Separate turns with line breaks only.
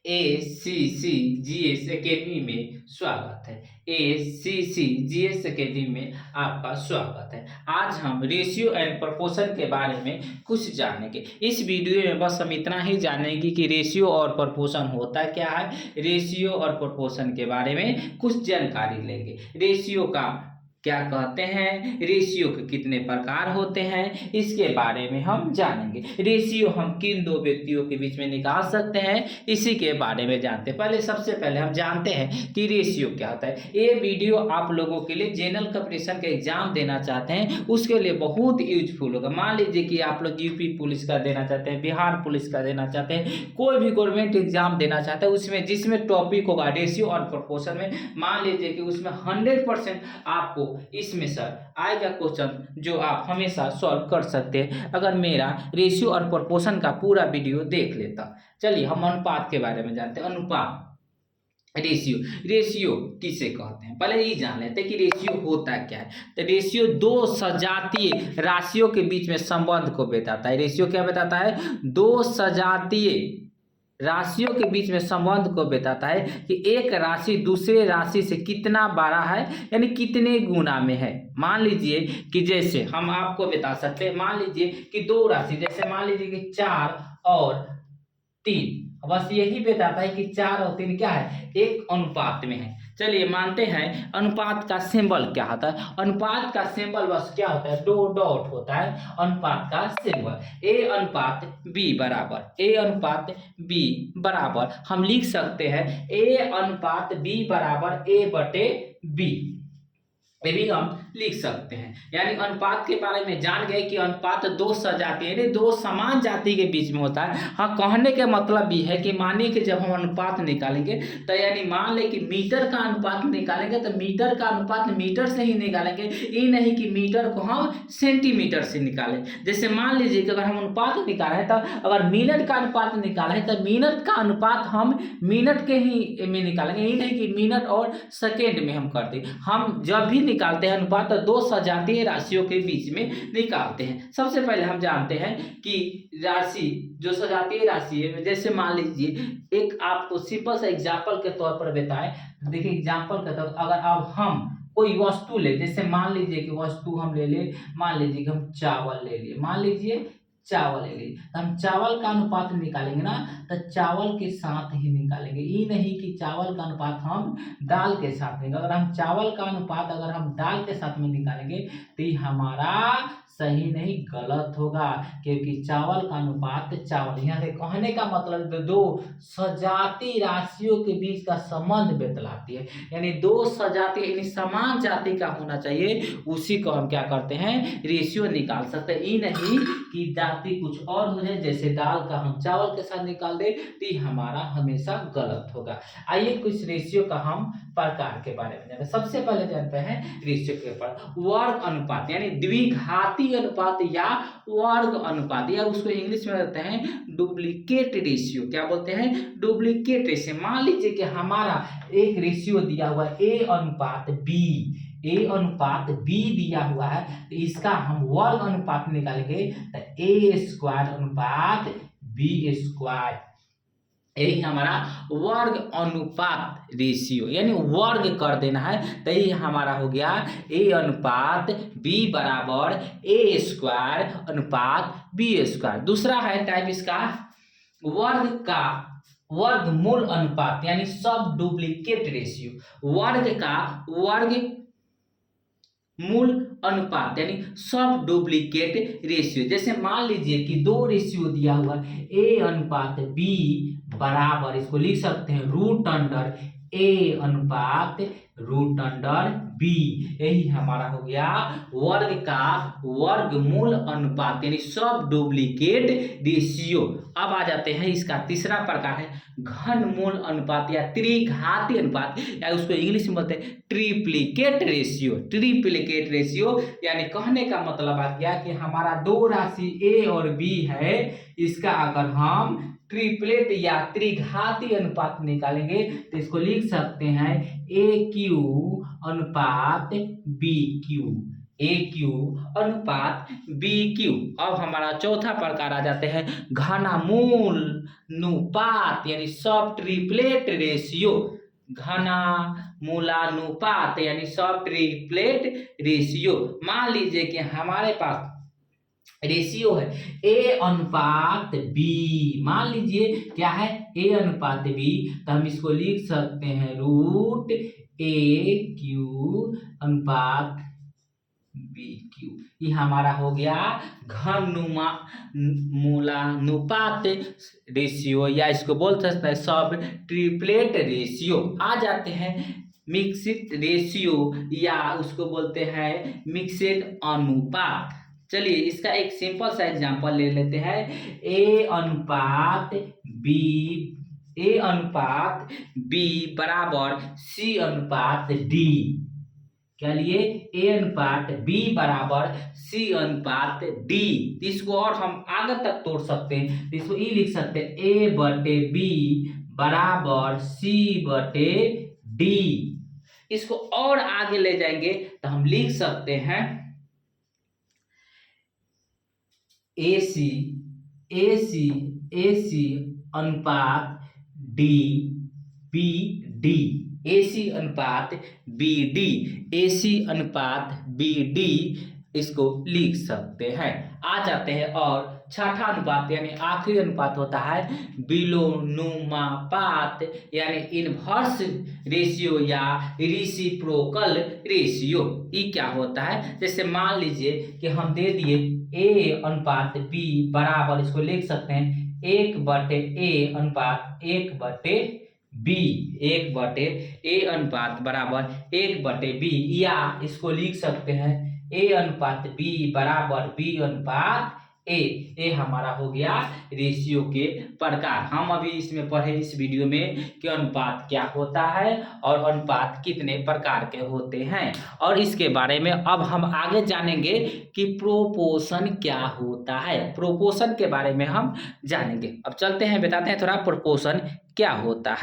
ACC GS academy में स्वागत है। ACC GS एकेडमी में आपका स्वागत है। आज हम रेशियो एंड प्रोपोर्शन के बारे में कुछ जानेंगे। इस वीडियो में बस हम इतना ही जानेंगे कि रेशियो और प्रोपोर्शन होता क्या है। रेशियो और प्रोपोर्शन के बारे में कुछ जानकारी लेंगे। रेशियो का क्या कहते हैं, रेशियो के कितने प्रकार होते हैं, इसके बारे में हम जानेंगे। रेशियो हम किन दो व्यक्तियों के बीच में निकाल सकते हैं, इसी के बारे में जानते हैं। सबसे पहले हम जानते हैं कि रेशियो क्या होता है। ये वीडियो आप लोगों के लिए जनरल कंपटीशन का एग्जाम देना चाहते हैं, उसके लिए बहुत यूजफुल होगा। मान लीजिए कि आप लोग यूपी पुलिस का देना चाहते हैं, बिहार पुलिस का देना चाहते हैं, कोई भी गवर्नमेंट एग्जाम देना चाहते हैं, उसमें जिसमें टॉपिक होगा रेशियो और प्रोपोर्शन में, मान लीजिए कि उसमें 100% आपको इसमें सर आएगा क्वेश्चन जो आप हमेशा सॉल्व कर सकते हैं अगर मेरा रेशियो और प्रोपोर्शन का पूरा वीडियो देख लेता। चलिए हम अनुपात के बारे में जानते हैं। अनुपात रेशियो किसे कहते हैं, पहले ये जान लेते हैं कि रेशियो होता क्या है। तो रेशियो दो सजातीय राशियों के बीच में संबंध को बताता है। रेशियो क्या बताता है, दो सजातीय राशियों के बीच में संबंध को बताता है कि एक राशि दूसरे राशि से कितना बड़ा है, यानी कितने गुना में है। मान लीजिए कि जैसे हम आपको बता सकते हैं, मान लीजिए कि दो राशि, जैसे मान लीजिए कि 4 और 3, बस यही बताता है कि 4 और 3 क्या है, एक अनुपात में है। चलिए मानते हैं अनुपात का सिंबल क्या होता है। अनुपात का सिंबल बस क्या होता है, दो डॉट होता है अनुपात का सिंबल। ए अनुपात बी बराबर, ए अनुपात बी बराबर हम लिख सकते हैं ए अनुपात बी बराबर ए बटे बी, ये भी हम लिख सकते हैं। यानी अनुपात के बारे में जान गए कि अनुपात दो सजाती यानी दो समान जाति के बीच में होता है। हाँ, कहने का मतलब ये है कि मानिए कि जब हम अनुपात निकालेंगे तो यानी मान ले कि मीटर का अनुपात निकालेंगे तो मीटर का अनुपात मीटर से ही निकालेंगे, ये नहीं कि मीटर को हम सेंटीमीटर से निकालें। जैसे मान लीजिए कि अगर हम अनुपात निकालें तो अगर मिनट का अनुपात निकालें तो मिनट का अनुपात हम मिनट के ही में निकालेंगे, ये नहीं कि मिनट और सेकेंड में हम कर दें। हम जब भी निकालते हैं अनुपात तो दो सजातीय राशियों के बीच में निकालते हैं। सबसे पहले हम जानते हैं कि राशि जो सजातीय राशि है, जैसे मान लीजिए एक आपको सिंपल सा एग्जांपल के तौर पर बताएं। देखिए एग्जांपल के तौर अगर अब हम कोई वस्तु ले, जैसे मान लीजिए कि वस्तु हम ले ले, मान लीजिए कि हम चावल ले लिए, मान लीजिए चावल ले ली, तो हम चावल का अनुपात निकालेंगे ना, तो चावल के साथ ही निकालेंगे, ये नहीं कि चावल का अनुपात हम दाल के साथ निकालेंगे। अगर हम चावल का अनुपात अगर हम दाल के साथ में निकालेंगे तो ये हमारा सही नहीं, गलत होगा, क्योंकि चावल का अनुपात चावल, यहाँ से कहने का मतलब दो सजाती राशियों के बीच का संबंध बतलाती है। यानी दो सजाती यानी समान जाति का होना चाहिए, उसी को हम क्या करते हैं, रेशियो निकाल सकते हैं। ये नहीं कि जाति कुछ और हो जाए, जैसे दाल का हम चावल के साथ निकाल दे तो ये हमारा हमेशा गलत होगा। आइए कुछ रेशियो का हम प्रकार के बारे में जानते हैं। सबसे पहले जानते हैं रेशियो के ऊपर वर्ग अनुपात, यानी द्विघाती अनुपात या वर्ग अनुपात, या उसको इंग्लिश में कहते हैं डुप्लीकेट रेशियो। क्या बोलते हैं, डुप्लीकेट रेशियो। मान लीजिए कि हमारा एक रेशियो दिया हुआ ए अनुपात बी, ए अनुपात बी दिया हुआ है, तो इसका हम वर्ग अनुपात निकालेंगे तो ए स्क्वायर अनुपात बी स्क्वायर, यही हमारा वर्ग अनुपात रेशियो, यानी वर्ग कर देना है, तो ये हमारा हो गया ए अनुपात बी बराबर ए स्क्वायर अनुपात बी स्क्वायर। दूसरा है टाइप इसका वर्ग का वर्गमूल अनुपात, यानी सब डुप्लीकेट रेशियो। वर्ग का वर्ग मूल अनुपात यानी सब डुप्लीकेट रेशियो। जैसे मान लीजिए कि दो रेशियो दिया हुआ है ए अनुपात बी बराबर, इसको लिख सकते हैं रूट अंडर ए अनुपात रूट अंडर बी, यही हमारा हो गया वर्ग का वर्गमूल अनुपात, यानी सब डुप्लीकेट रेशियो। अब आ जाते हैं इसका तीसरा प्रकार है घनमूल अनुपात या त्रिघाती अनुपात, या उसको इंग्लिश में बोलते हैं ट्रिप्लिकेट रेशियो। ट्रिप्लिकेट रेशियो यानी कहने का मतलब आ गया कि हमारा दो राशि ए और बी है, इसका अगर हम ट्रिपलेट या त्रिघाती अनुपात निकालेंगे तो इसको लिख सकते हैं ए क्यू अनुपात बी क्यू, ए क्यू अनुपात बी क्यू। अब हमारा चौथा प्रकार आ जाते हैं घनामूल अनुपात यानी सब ट्रिपलेट रेशियो। घनामूलानुपात यानी सब ट्रिपलेट रेशियो। मान लीजिए कि हमारे पास रेशियो है ए अनुपात बी। मान लीजिए क्या है ए अनुपात बी, तो हम इसको लिख सकते हैं रूट ए क्यू अनुपात बी क्यू। ये हमारा हो गया घनमूलानुपात रेशियो, या इसको बोल सकते हैं सब ट्रिपलेट रेशियो। आ जाते हैं मिक्सिड रेशियो, या उसको बोलते हैं मिक्सिड अनुपात। चलिए इसका एक सिंपल सा एग्जांपल ले लेते हैं। ए अनुपात बी बराबर सी अनुपात डी। क्या लिए ए अनुपात बी बराबर सी अनुपात डी। इसको और हम आगे तक तोड़ सकते हैं, इसको ई लिख सकते हैं ए बटे बी बराबर सी बटे डी। इसको और आगे ले जाएंगे तो हम लिख सकते हैं AC अनुपात डी बी डी। AC अनुपात बी डी, AC अनुपात बी डी इसको लिख सकते हैं। आ जाते हैं और छठा अनुपात यानी आखिरी अनुपात होता है विलोनुमापात यानी इनवर्स रेशियो या रिसिप्रोकल रेशियो। ये क्या होता है, जैसे मान लीजिए कि हम दे दिए ए अनुपात बी बराबर, इसको लिख सकते हैं 1/a अनुपात 1/b, 1/a अनुपात बराबर 1/b, या इसको लिख सकते हैं a अनुपात b बराबर b अनुपात a। ये हमारा हो गया रेशियो के प्रकार। हम अभी इसमें पढ़े इस वीडियो में कि अनुपात क्या होता है और अनुपात कितने प्रकार के होते हैं, और इसके बारे में अब हम आगे जानेंगे कि प्रोपोर्शन क्या होता है। प्रोपोर्शन के बारे में हम जानेंगे। अब चलते हैं, बताते हैं थोड़ा प्रोपोर्शन क्या होता है।